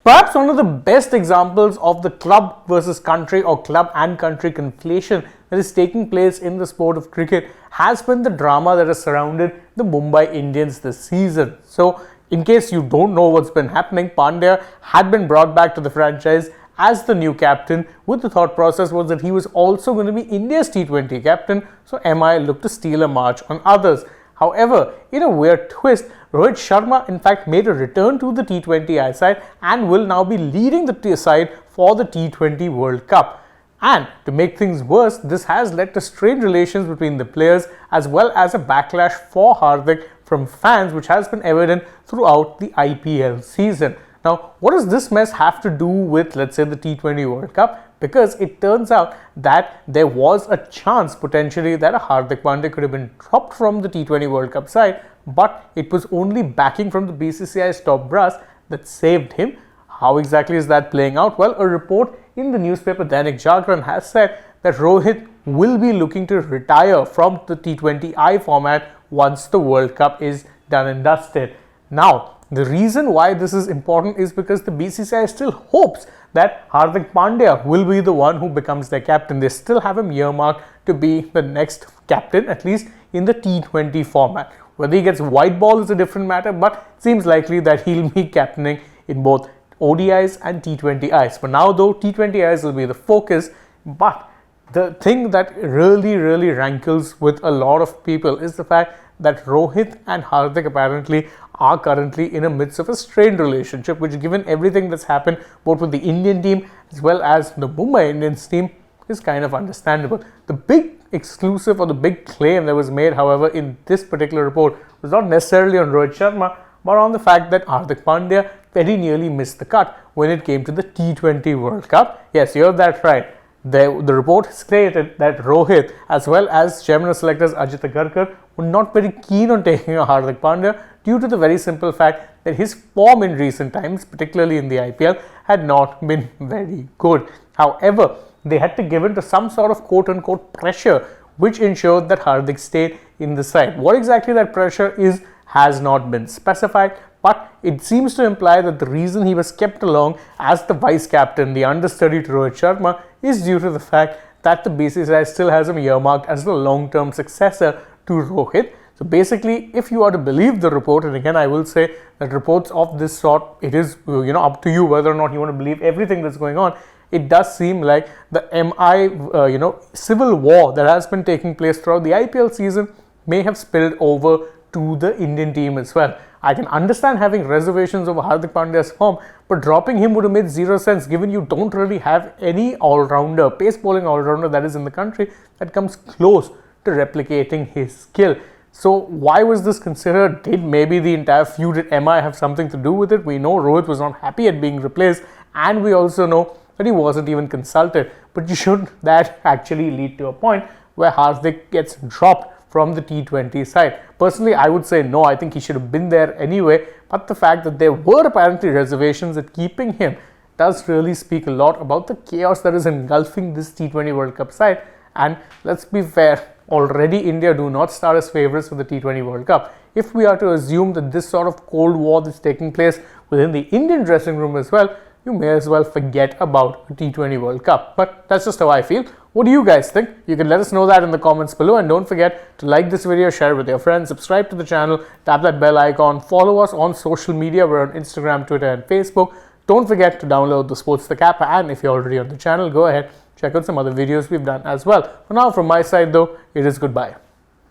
Perhaps one of the best examples of the club versus country or club and country conflation that is taking place in the sport of cricket has been the drama that has surrounded the Mumbai Indians this season. So, in case you don't know what's been happening, Pandya had been brought back to the franchise as the new captain, with the thought process was that he was also going to be India's T20 captain, so MI looked to steal a march on others. However, in a weird twist, Rohit Sharma in fact made a return to the T20I side and will now be leading the side for the T20 World Cup. And to make things worse, this has led to strained relations between the players as well as a backlash for Hardik from fans, which has been evident throughout the IPL season. Now, what does this mess have to do with, let's say, the T20 World Cup? Because it turns out that there was a chance potentially that a Hardik Pandya could have been dropped from the T20 World Cup side, but it was only backing from the BCCI's top brass that saved him. How exactly is that playing out? Well, a report in the newspaper Dainik Jagran has said that Rohit will be looking to retire from the T20I format once the World Cup is done and dusted. Now, the reason why this is important is because the BCCI still hopes that Hardik Pandya will be the one who becomes their captain. They still have him earmarked to be the next captain, at least in the T20 format. Whether he gets white ball is a different matter, but it seems likely that he'll be captaining in both ODIs and T20Is. For now though, T20Is will be the focus, but the thing that really rankles with a lot of people is the fact that Rohit and Hardik apparently are currently in the midst of a strained relationship, which, given everything that's happened both with the Indian team as well as the Mumbai Indians team, is kind of understandable. The big exclusive or the big claim that was made, however, in this particular report was not necessarily on Rohit Sharma, but on the fact that Hardik Pandya very nearly missed the cut when it came to the T20 World Cup. Yes, you heard that right. The report stated that Rohit, as well as chairman of selectors AajTak were not very keen on taking a Hardik Pandya due to the very simple fact that his form in recent times, particularly in the IPL, had not been very good. However, they had to give in to some sort of quote-unquote pressure, which ensured that Hardik stayed in the side. What exactly that pressure is has not been specified, but it seems to imply that the reason he was kept along as the vice captain, the understudy to Rohit Sharma, is due to the fact that the BCCI still has him earmarked as the long-term successor to Rohit. So basically, if you are to believe the report, and again I will say that reports of this sort, it is up to you whether or not you want to believe everything that's going on. It does seem like the MI civil war that has been taking place throughout the IPL season may have spilled over to the Indian team as well. I can understand having reservations over Hardik Pandya's form, but dropping him would have made zero sense given you don't really have any all-rounder, pace bowling all-rounder that is in the country that comes close to replicating his skill. So why was this considered? Did maybe the entire feud at MI have something to do with it? We know Rohit was not happy at being replaced, and we also know that he wasn't even consulted. But should that actually lead to a point where Hardik gets dropped from the T20 side? Personally, I would say no. I think he should have been there anyway, but the fact that there were apparently reservations at keeping him does really speak a lot about the chaos that is engulfing this T20 World Cup side. And let's be fair, already India do not start as favourites for the T20 World Cup. If we are to assume that this sort of cold war that's taking place within the Indian dressing room as well, you may as well forget about a T20 World Cup. But that's just how I feel. What do you guys think? You can let us know that in the comments below, and don't forget to like this video, share it with your friends, subscribe to the channel, tap that bell icon, follow us on social media. We're on Instagram, Twitter and Facebook. Don't forget to download the Sports app, and if you're already on the channel, go ahead, check out some other videos we've done as well. For now, from my side though, it is goodbye.